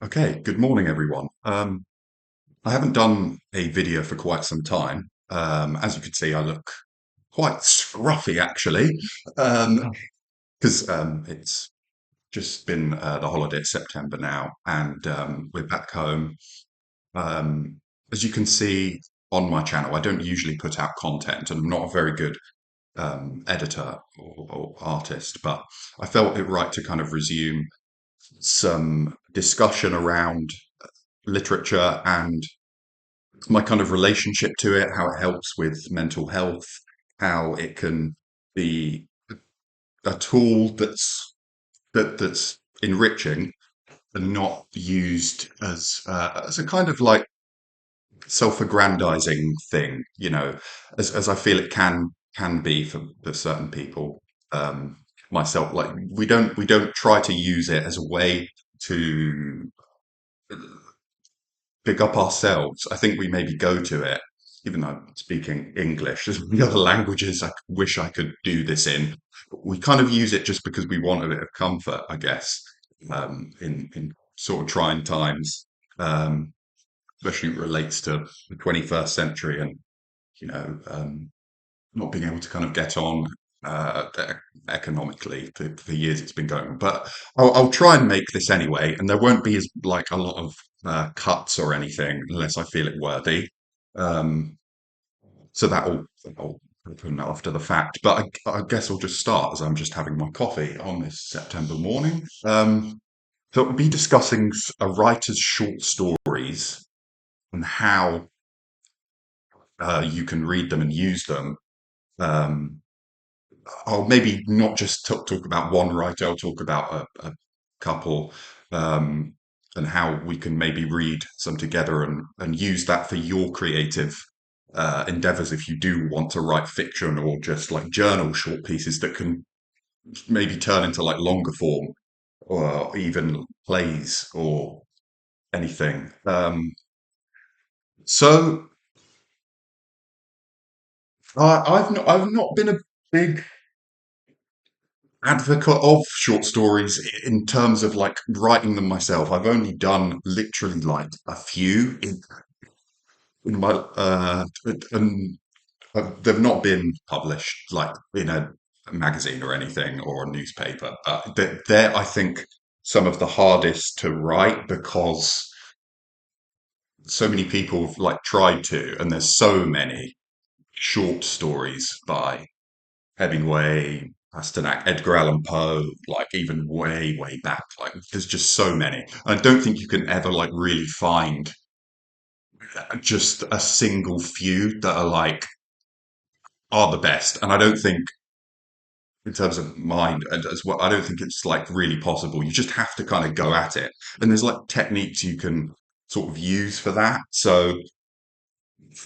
Okay, good morning, everyone. I haven't done a video for quite some time. As you can see, I look quite scruffy, actually, because it's just been the holiday of September now, and we're back home. Um, as you can see on my channel, I don't usually put out content, and I'm not a very good editor or artist, but I felt it right to kind of resume some discussion around literature and my kind of relationship to it, how it helps with mental health, how it can be a tool that's enriching and not used as a kind of like self-aggrandizing thing, as I feel it can be for certain people. Um, Myself, like we don't try to use it as a way to pick up ourselves. I think we maybe go to it, even though I'm speaking English, there's many other languages I wish I could do this in. We kind of use it just because we want a bit of comfort, I guess, in sort of trying times, um, especially it relates to the 21st century and, not being able to kind of get on economically for years it's been going on. But I'll try and make this anyway, and there won't be as like a lot of cuts or anything unless I feel it worthy. Um, so that'll happen after the fact. But I guess I'll just start as I'm just having my coffee on this September morning. So we'll be discussing a writer's short stories and how you can read them and use them. Um, I'll maybe not just talk about one writer, I'll talk about a couple, um, and how we can maybe read some together and use that for your creative endeavors if you do want to write fiction or just like journal short pieces that can maybe turn into like longer form or even plays or anything. So I've not been a big advocate of short stories in terms of like writing them myself. I've only done literally like a few in my and they've not been published like in a magazine or anything or a newspaper. They're, I think, some of the hardest to write because so many people have like tried to, and there's so many short stories by Hemingway, Pasternak, Edgar Allan Poe, like even way, way back. Like there's just so many. I don't think you can ever like really find just a single few that are the best. And I don't think in terms of mind and as well, I don't think it's like really possible. You just have to kind of go at it. And there's like techniques you can sort of use for that. So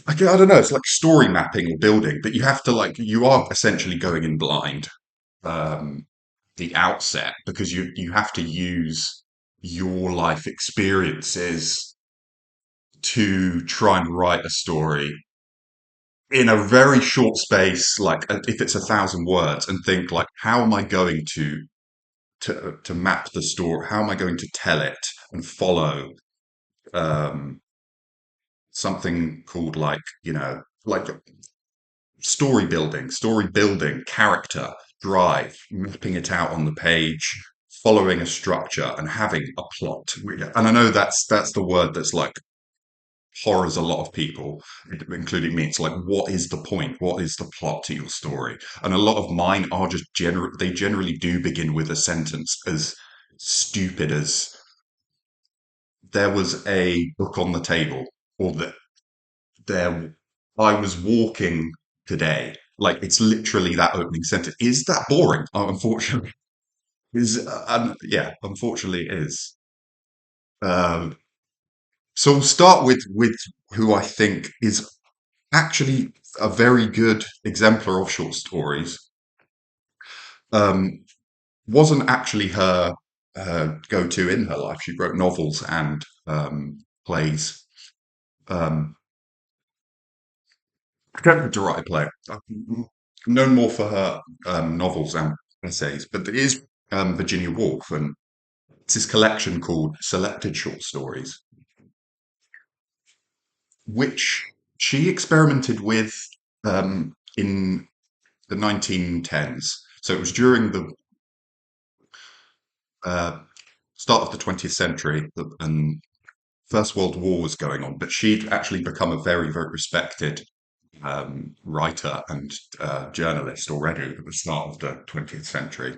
I don't know, it's like story mapping or building, but you have to like you are essentially going in blind um, the outset because you have to use your life experiences to try and write a story in a very short space, like if it's 1,000 words, and think like, how am I going to map the story? How am I going to tell it and follow um, something called like story building, character, drive, mapping it out on the page, following a structure, and having a plot. And I know that's the word that's like horrors a lot of people, including me. It's like, what is the point? What is the plot to your story? And a lot of mine are just they generally do begin with a sentence as stupid as there was a book on the table, or that there I was walking today. Like it's literally that opening sentence. Is that boring? Unfortunately, yeah, unfortunately it is. Um, so we'll start with who I think is actually a very good exemplar of short stories. Um, wasn't actually her go-to in her life. She wrote novels and plays. Um, attempted to write a play. Known more for her novels and essays, but there is Virginia Woolf, and It's this collection called Selected Short Stories, which she experimented with in the 1910s. So it was during the uh, start of the 20th century, and First World War was going on, but she'd actually become a very, very respected writer and journalist already at the start of the 20th century.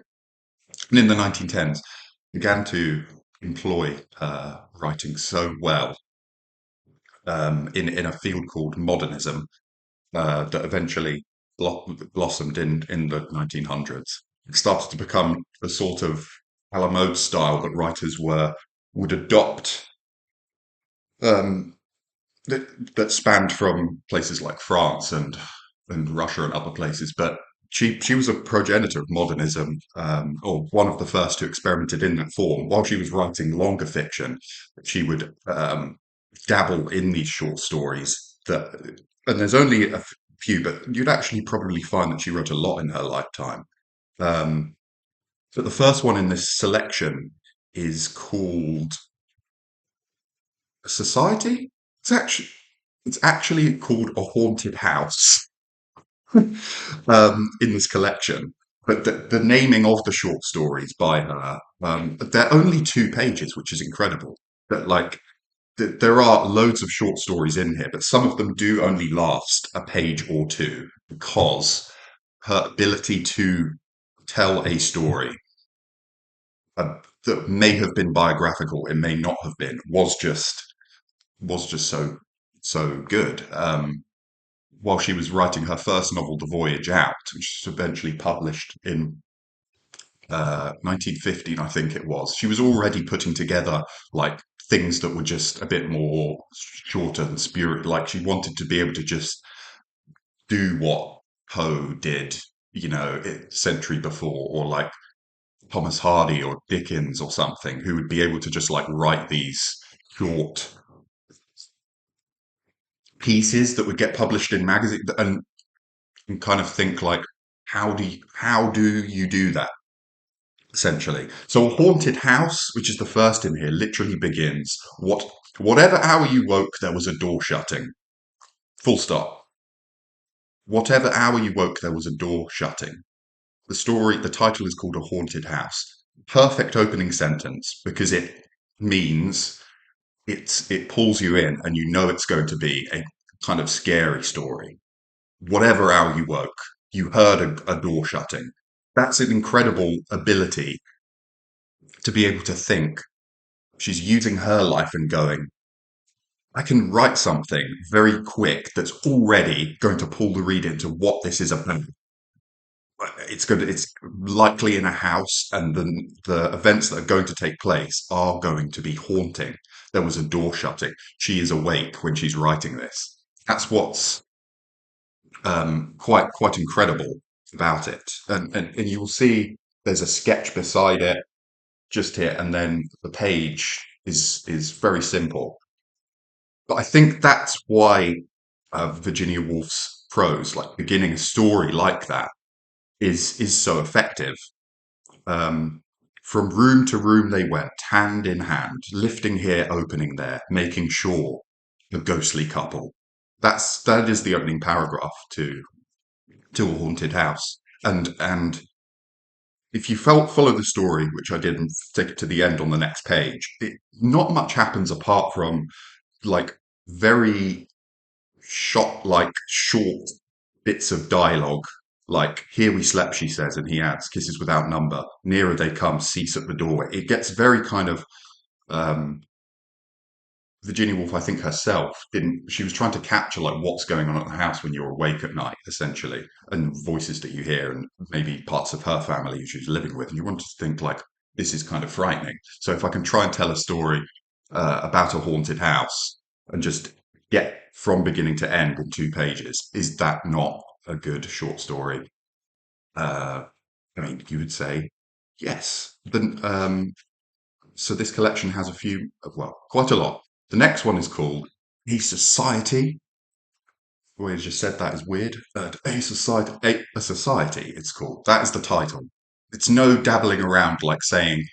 And in the 1910s, began to employ writing so well in a field called modernism that eventually blossomed in the 1900s. It started to become a sort of a la mode style that writers were would adopt um, that spanned from places like France and Russia and other places. But she was a progenitor of modernism, or one of the first who experimented in that form. While she was writing longer fiction, she would dabble in these short stories. That and there's only a few, but you'd actually probably find that she wrote a lot in her lifetime. Um, but the first one in this selection is called Society. It's actually it's actually called A Haunted House in this collection. But the naming of the short stories by her, they're only 2 pages, which is incredible. But like, there are loads of short stories in here, but some of them do only last a page or two because her ability to tell a story uh, that may have been biographical, it may not have been, was just so good. While she was writing her first novel, The Voyage Out, which was eventually published in 1915, I think it was. She was already putting together like things that were just a bit more shorter and spirit. Like she wanted to be able to just do what Poe did, century before, or like Thomas Hardy or Dickens or something, who would be able to just like write these short pieces that would get published in magazine and kind of think like, how do you do that? Essentially. So a haunted house, which is the first in here, literally begins whatever hour you woke, there was a door shutting. Full stop. Whatever hour you woke, there was a door shutting. The title is called A Haunted House. Perfect opening sentence because it means it pulls you in and you know it's going to be a kind of scary story. Whatever hour you woke, you heard a door shutting. That's an incredible ability to be able to think. She's using her life and going, I can write something very quick that's already going to pull the reader into what this is about. It's likely in a house, and the events that are going to take place are going to be haunting. There was a door shutting. She is awake when she's writing this. That's what's quite incredible about it. And you will see there's a sketch beside it just here, and then the page is very simple. But I think that's why Virginia Woolf's prose, like beginning a story like that, is so effective. Um, from room to room they went, hand in hand, lifting here, opening there, making sure the ghostly couple. That is the opening paragraph to A Haunted House. And if you follow the story, which I did, and take it to the end on the next page, not much happens apart from like very shot like short bits of dialogue. Like, here we slept, she says, and he adds, kisses without number. Nearer they come, cease at the doorway. It gets very kind of um, Virginia Woolf, I think herself didn't. She was trying to capture like what's going on at the house when you're awake at night, essentially, and voices that you hear, and maybe parts of her family who she's living with, and you want to think like this is kind of frightening. So if I can try and tell a story about a haunted house and just get from beginning to end in 2 pages, is that not a good short story? Uh, I mean, you would say yes. Then so this collection has a few, well, quite a lot. The next one is called A Society. The way I just said that is weird. A Society, it's called. That is the title. It's no dabbling around like saying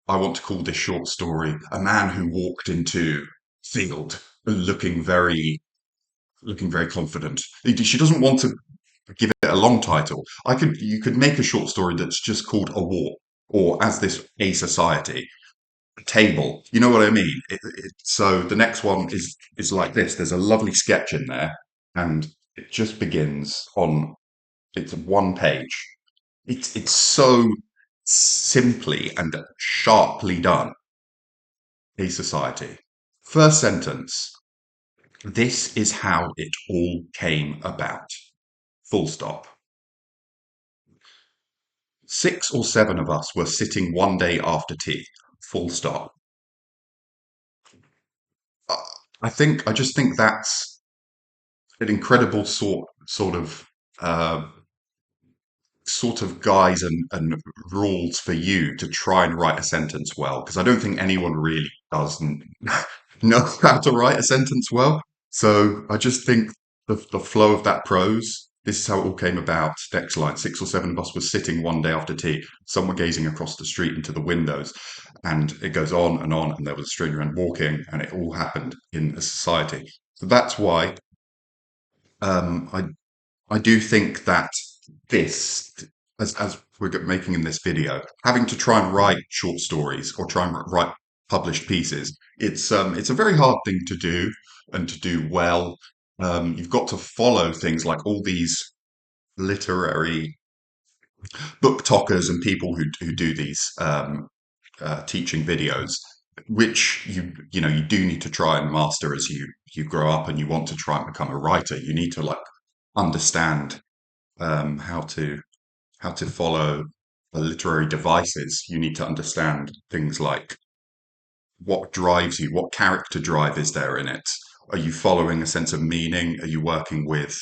I want to call this short story "A Man Who Walked into Field Looking very confident." She doesn't want to give it a long title. You could make a short story that's just called "A War," or as this "A Society." Table. You know what I mean? So the next one is like this. There's a lovely sketch in there, and it just begins on. It's one page. It's so simply and sharply done. A society. First sentence. This is how it all came about. Full stop. 6 or 7 of us were sitting one day after tea. Full stop. I I just think that's an incredible uh, sort of guise and rules for you to try and write a sentence well, because I don't think anyone really does know how to write a sentence well. So I just think the flow of that prose. This is how it all came about. Next line: 6 or 7 of us were sitting one day after tea. Some were gazing across the street into the windows, and it goes on, and there was a stranger man walking, and it all happened in a society. So that's why I do think that this, as we're making in this video, having to try and write short stories or try and write published pieces, it's a very hard thing to do and to do well. You've got to follow things like all these literary book talkers and people who do these teaching videos, which you do need to try and master as you grow up and you want to try and become a writer. You need to like understand um, how to how to follow the literary devices. You need to understand things like what drives you, what character drive is there in it? Are you following a sense of meaning? Are you working with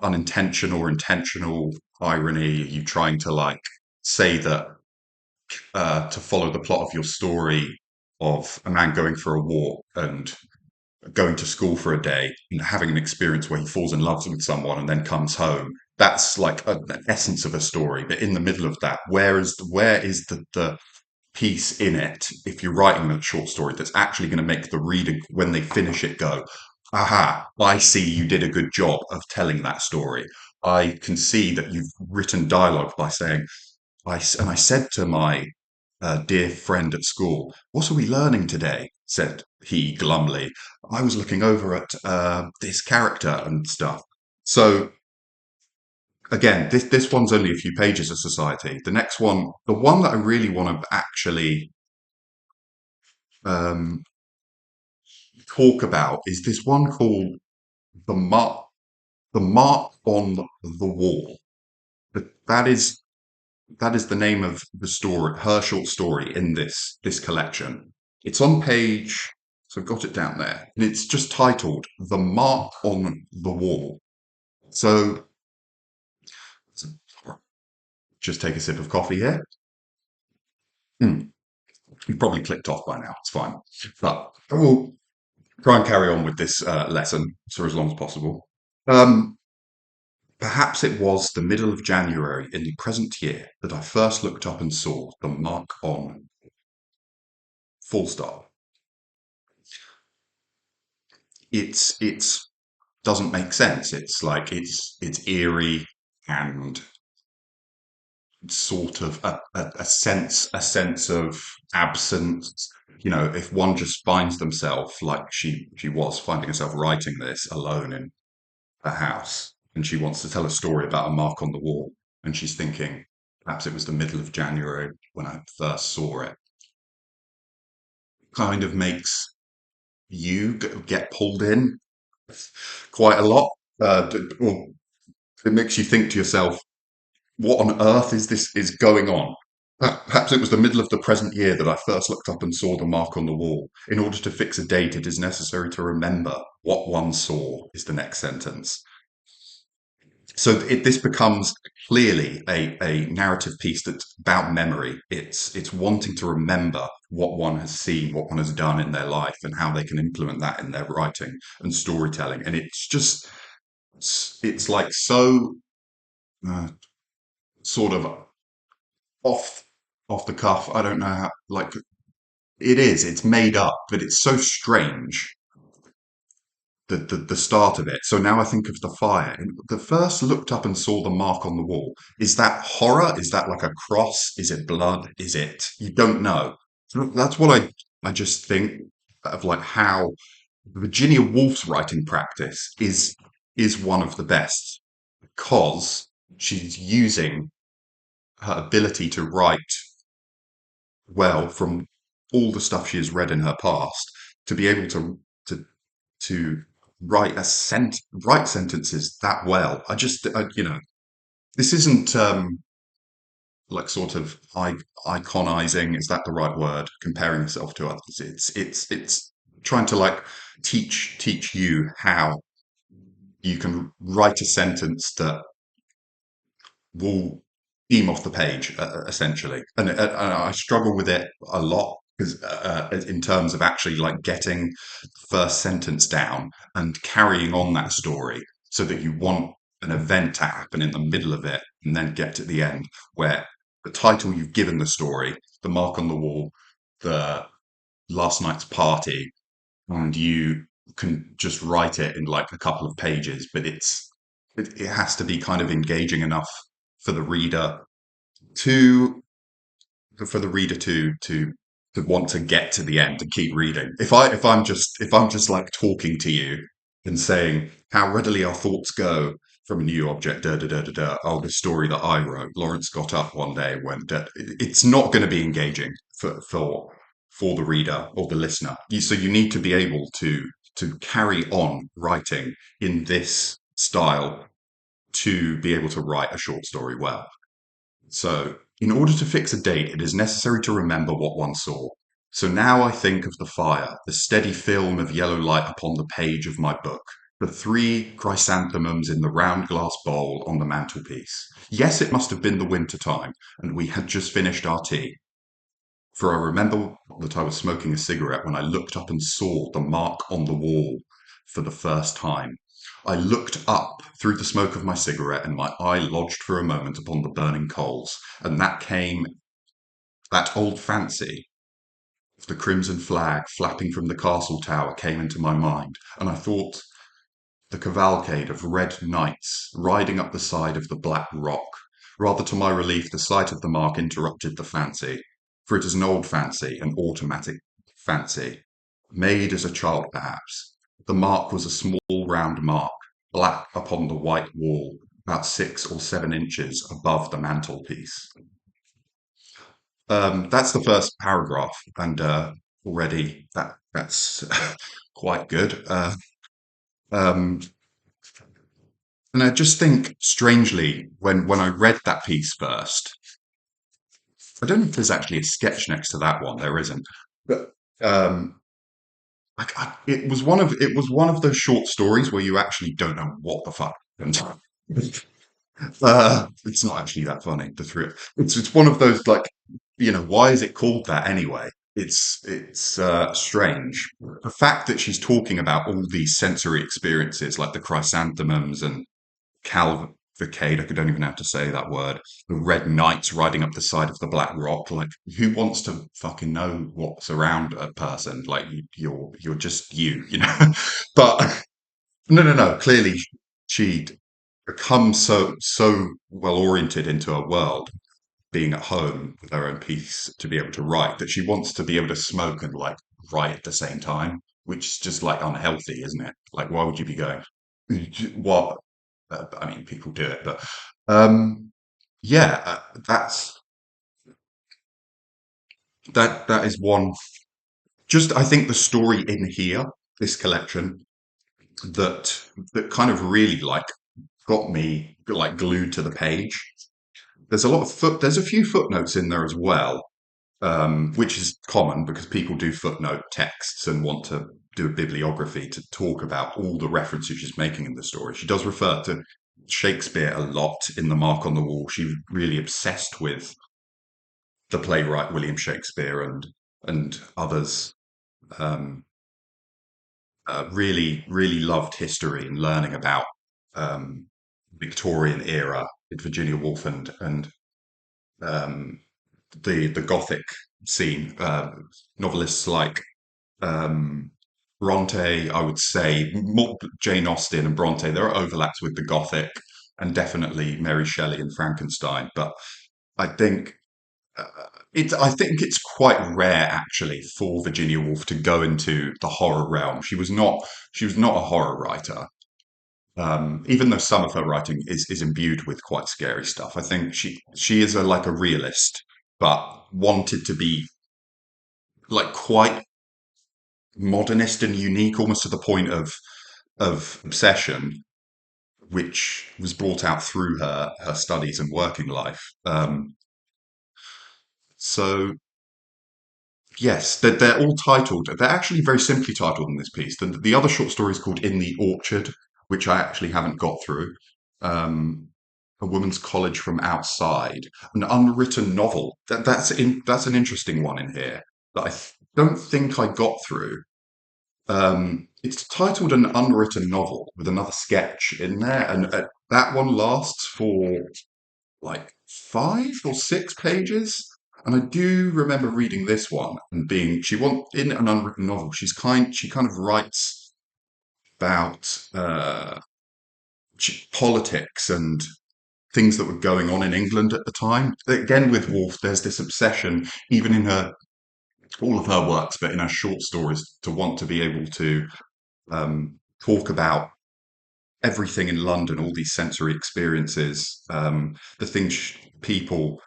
unintentional or intentional irony? Are you trying to like say that to follow the plot of your story of a man going for a walk and going to school for a day and having an experience where he falls in love with someone and then comes home. That's like an essence of a story. But in the middle of that, where is the piece in it, if you're writing a short story, that's actually going to make the reader, when they finish it, go, aha, I see you did a good job of telling that story. I can see that you've written dialogue by saying, and I said to my dear friend at school, "What are we learning today?" said he glumly. I was looking over at this character and stuff. So again, this one's only a few pages of society. The next one, the one that I really want to actually um, talk about, is this one called the mark, the mark on the wall. That is that is the name of the story, her short story in this collection. It's on page, so I've got it down there, and it's just titled "The Mark on the Wall." So just take a sip of coffee here. Hmm, you've probably clicked off by now. It's fine, but I will try and carry on with this lesson for as long as possible. Um, Perhaps it was the middle of January in the present year that I first looked up and saw the mark on full stop. It's doesn't make sense. It's like it's eerie and sort of a sense of absence. If one just finds themselves like she was finding herself writing this alone in a house, and she wants to tell a story about a mark on the wall, and she's thinking perhaps it was the middle of January when I first saw it. Kind of makes you get pulled in quite a lot. Well, it makes you think to yourself, what on earth is going on? Perhaps it was the middle of the present year that I first looked up and saw the mark on the wall. In order to fix a date, it is necessary to remember what one saw, is the next sentence. So this becomes clearly a narrative piece that's about memory. It's wanting to remember what one has seen, what one has done in their life, and how they can implement that in their writing and storytelling. And it's like so uh, sort of off. off the cuff. I don't know how, like, it is, it's made up, but it's so strange, the start of it. So now I think of the fire. And the first looked up and saw the mark on the wall. Is that horror? Is that like a cross? Is it blood? Is it, you don't know. So that's what I just think of, like, how Virginia Woolf's writing practice is one of the best, because she's using her ability to write well from all the stuff she has read in her past to be able to to write sentences that well. This isn't like sort of iconizing. Is that the right word? Comparing yourself to others. It's trying to, like, teach you how you can write a sentence that will beam off the page, essentially. And I struggle with it a lot because, in terms of actually, like, getting the first sentence down and carrying on that story, so that you want an event to happen in the middle of it and then get to the end, where the title you've given the story, the mark on the wall, the last night's party, and you can just write it in like a couple of pages, but it has to be kind of engaging enough for the reader to for the reader to want to get to the end and keep reading. If I'm just like talking to you and saying how readily our thoughts go from a new object, da da da da da. Oh, the story that I wrote. Lawrence got up one day and went. Da, it's not going to be engaging for the reader or the listener. So you need to be able to carry on writing in this style to be able to write a short story well. So, in order to fix a date, it is necessary to remember what one saw. So now I think of the fire, the steady film of yellow light upon the page of my book, the three chrysanthemums in the round glass bowl on the mantelpiece. Yes, it must have been the winter time, and we had just finished our tea. For I remember that I was smoking a cigarette when I looked up and saw the mark on the wall for the first time. I looked up through the smoke of my cigarette, and my eye lodged for a moment upon the burning coals, and that old fancy of the crimson flag flapping from the castle tower came into my mind, and I thought the cavalcade of red knights riding up the side of the black rock. Rather to my relief, the sight of the mark interrupted the fancy, for it is an old fancy, an automatic fancy, made as a child perhaps. The mark was a small round mark, black upon the white wall, about 6 or 7 inches above the mantelpiece. That's the first paragraph, and already that's quite good. Um, And I just think, strangely, when I read that piece first, I don't know if there's actually a sketch next to that one. There isn't, but um, it was one of those short stories where you actually don't know what the fuck happened. It's not actually that funny. The three, it's one of those, like, why is it called that anyway? It's strange. The fact that she's talking about all these sensory experiences, like the chrysanthemums and cavalcade, I don't even have to say that word. The red knights riding up the side of the black rock. Like, who wants to fucking know what's around a person? Like, you're just you. But no, no, no. Clearly, she'd become so well oriented into her world, being at home with her own piece, to be able to write, that she wants to be able to smoke and, like, write at the same time, which is just, like, unhealthy, isn't it? Like, why would you be going? What? I mean, people do it, but um, yeah, that is one. Just, I think the story in here, this collection, that kind of really, like, got me, like, glued to the page. There's a few footnotes in there as well, which is common because people do footnote texts and want to do a bibliography to talk about all the references she's making in the story. She does refer to Shakespeare a lot in The Mark on the Wall. She's really obsessed with the playwright William Shakespeare and others. Um, really loved history and learning about Victorian era with Virginia Woolf and um, the Gothic scene. Novelists like um, Bronte, I would say, more Jane Austen and Bronte. There are overlaps with the Gothic, and definitely Mary Shelley and Frankenstein. But I think uh, I think it's quite rare actually for Virginia Woolf to go into the horror realm. She was not a horror writer. Even though some of her writing is imbued with quite scary stuff, I think she is like a realist, but wanted to be like quite modernist and unique, almost to the point of obsession, which was brought out through her studies and working life. So yes, they're all titled. They're actually very simply titled in this piece. The other short story is called "In the Orchard," which I actually haven't got through. Um, a woman's college from outside, an unwritten novel. That's an interesting one in here that don't think I got through. It's titled an unwritten novel with another sketch in there, and that one lasts for like 5 or 6 pages. And I do remember reading this one and being she want in an unwritten novel. She kind of writes about politics and things that were going on in England at the time. Again, with Woolf, there's this obsession, even in her all of her works, but in her short stories, to want to be able to talk about everything in London, all these sensory experiences, the things people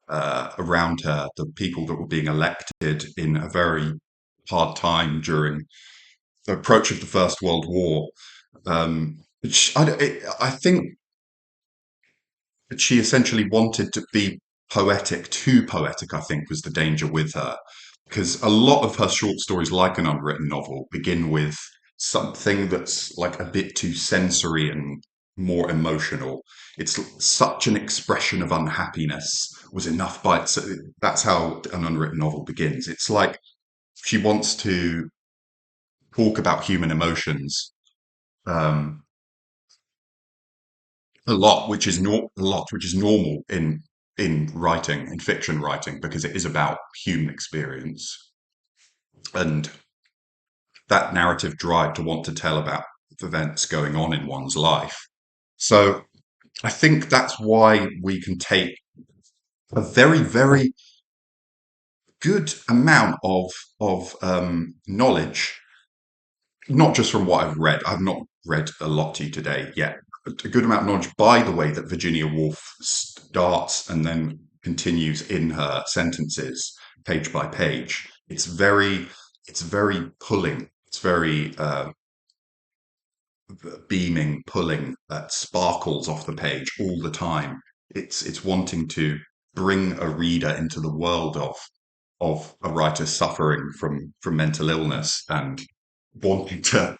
around her, the people that were being elected in a very hard time during the approach of the First World War. Which I think that she essentially wanted to be poetic, too poetic, I think was the danger with her. Because a lot of her short stories, like an unwritten novel, begin with something that's like a bit too sensory and more emotional. It's such an expression of unhappiness was enough by it. So that's how an unwritten novel begins. It's like she wants to talk about human emotions um, a lot, which is normal in writing, in fiction writing, because it is about human experience and that narrative drive to want to tell about events going on in one's life. So I think that's why we can take a very, very good amount of knowledge, not just from what I've read. I've not read a lot to you today yet. But a good amount of knowledge by the way that Virginia Woolf starts and then continues in her sentences, page by page. It's very pulling. It's very beaming, pulling, sparkles off the page all the time. It's wanting to bring a reader into the world of a writer suffering from mental illness and wanting to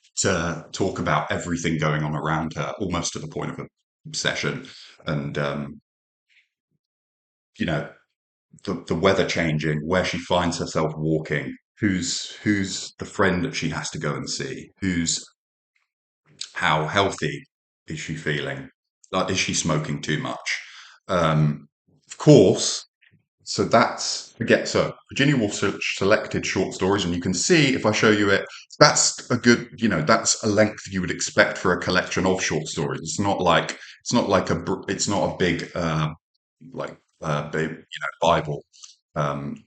talk about everything going on around her, almost to the point of obsession. And you know, the weather changing, where she finds herself walking, who's the friend that she has to go and see, who's how healthy is she feeling? Like, is she smoking too much? Of course, so that's forget so Virginia Woolf selected short stories, and you can see if I show you it, that's a good, that's a length you would expect for a collection of short stories. It's not like it's not a big like big, Bible. I'm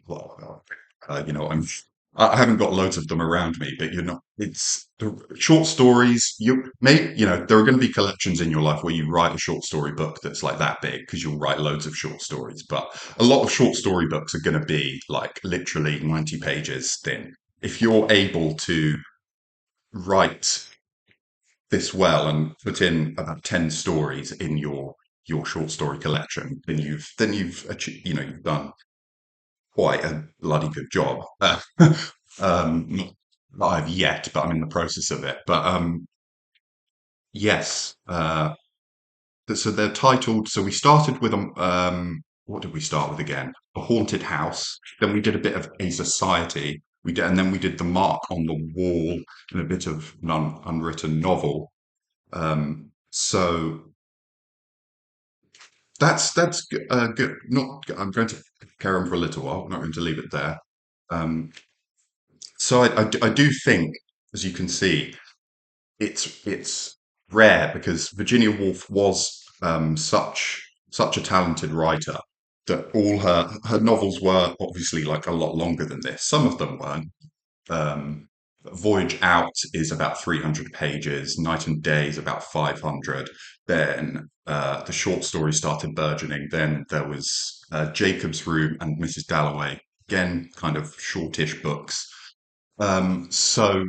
I haven't got loads of them around me, but it's the short stories. There are going to be collections in your life where you write a short story book that's like that big because you'll write loads of short stories. But a lot of short story books are going to be like literally 90 pages thin. If you're able to write this well and put in about 10 stories in your short story collection, then you've achieved, you've done quite a bloody good job. Not that I've yet, but I'm in the process of it. But yes, so they're titled. So we started with what did we start with again? A haunted house. Then we did a bit of a society. And then we did the mark on the wall and a bit of an unwritten novel. So good. Not, I'm going to carry on for a little while. I'm not going to leave it there. Um, I do think, as you can see, it's rare because Virginia Woolf was such a talented writer that all her novels were obviously like a lot longer than this. Some of them weren't. Um, Voyage Out is about 300 pages. Night and Day is about 500. Then the short story started burgeoning. Then there was Jacob's Room and Mrs. Dalloway. Again, kind of shortish books. So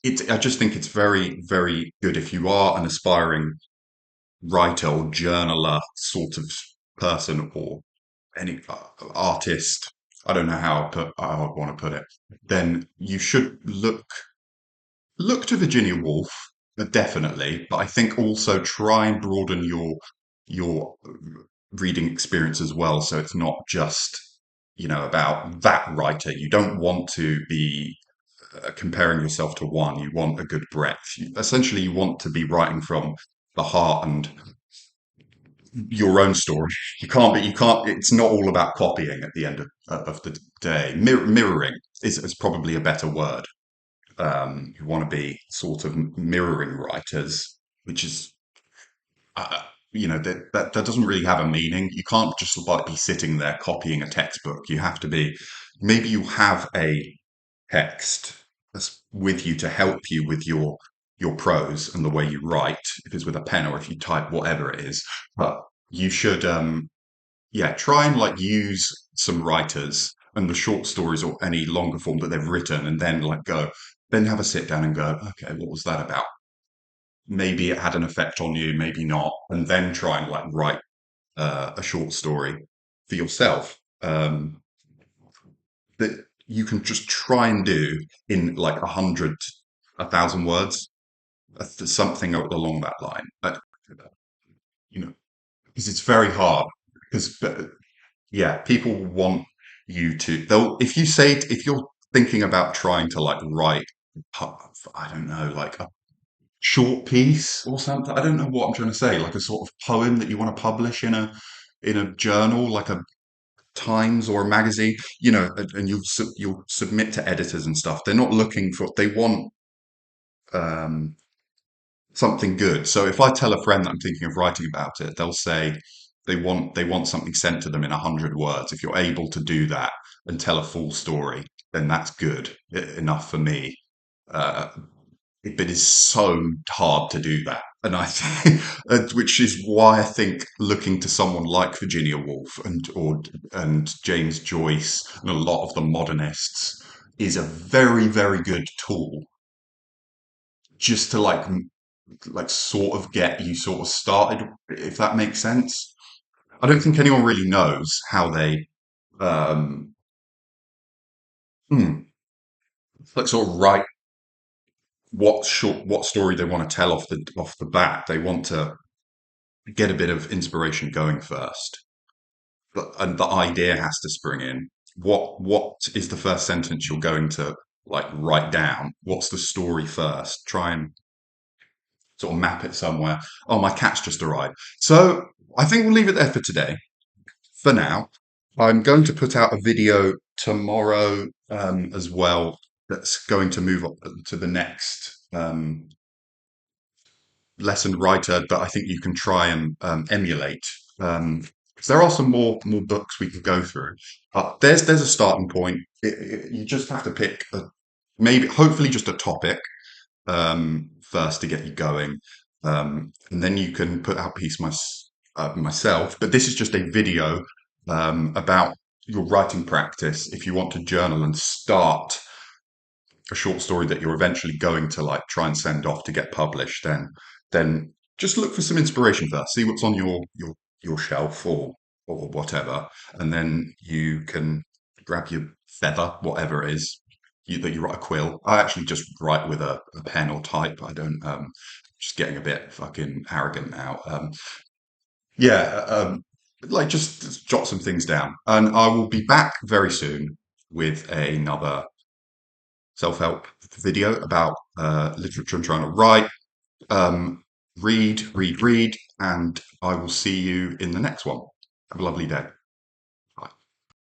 I just think it's very, very good if you are an aspiring writer or journaler sort of person or any artist. I don't know how I want to put it. Then you should look to Virginia Woolf, definitely. But I think also try and broaden your reading experience as well. So it's not just about that writer. You don't want to be comparing yourself to one. You want a good breadth. Essentially, you want to be writing from the heart and your own story. You can't. It's not all about copying at the end of the day. Mirroring is probably a better word. You want to be sort of mirroring writers, which is that doesn't really have a meaning. You can't just like be sitting there copying a textbook. You have to be. Maybe you have a text that's with you to help you with your prose and the way you write, if it's with a pen or if you type, whatever it is. But you should yeah, try and like use some writers and the short stories or any longer form that they've written and then then have a sit down and go, okay, what was that about? Maybe it had an effect on you, maybe not, and then try and like write a short story for yourself. That you can just try and do in like 1,000 words, something along that line. You know, because it's very hard. Because yeah, people want you to. They'll if you're thinking about trying to like write, I don't know, like a short piece or something. I don't know what I'm trying to say, like a sort of poem that you want to publish in a journal, like a Times or a magazine, and you'll submit to editors and stuff. They're not looking for, they want um, something good. So if I tell a friend that I'm thinking of writing about it, they'll say they want something sent to them in 100 words. If you're able to do that and tell a full story, then that's good enough for me. Uh, but it's so hard to do that. And I think, which is why I think looking to someone like Virginia Woolf and James Joyce and a lot of the modernists is a very, very good tool just to like sort of get you sort of started, if that makes sense. I don't think anyone really knows how they um, hmm, like sort of write what story they want to tell off the bat. They want to get a bit of inspiration going first, and the idea has to spring in. What is the first sentence you're going to like write down? What's the story first? Try and sort of map it somewhere. Oh, my cat's just arrived. So I think we'll leave it there for today. For now, I'm going to put out a video tomorrow as well. That's going to move up to the next lesson writer that I think you can try and emulate. Because there are some more books we could go through. But there's a starting point. You just have to pick maybe hopefully just a topic first to get you going, and then you can put out myself. But this is just a video about your writing practice. If you want to journal and start a short story that you're eventually going to like try and send off to get published, then just look for some inspiration first. See what's on your shelf or whatever, and then you can grab your feather, whatever it is that you write a quill. I actually just write with a pen or type. I don't. Just getting a bit fucking arrogant now. Yeah, like just jot some things down, and I will be back very soon with another self-help video about literature I'm trying to write. Um, read, and I will see you in the next one. Have a lovely day.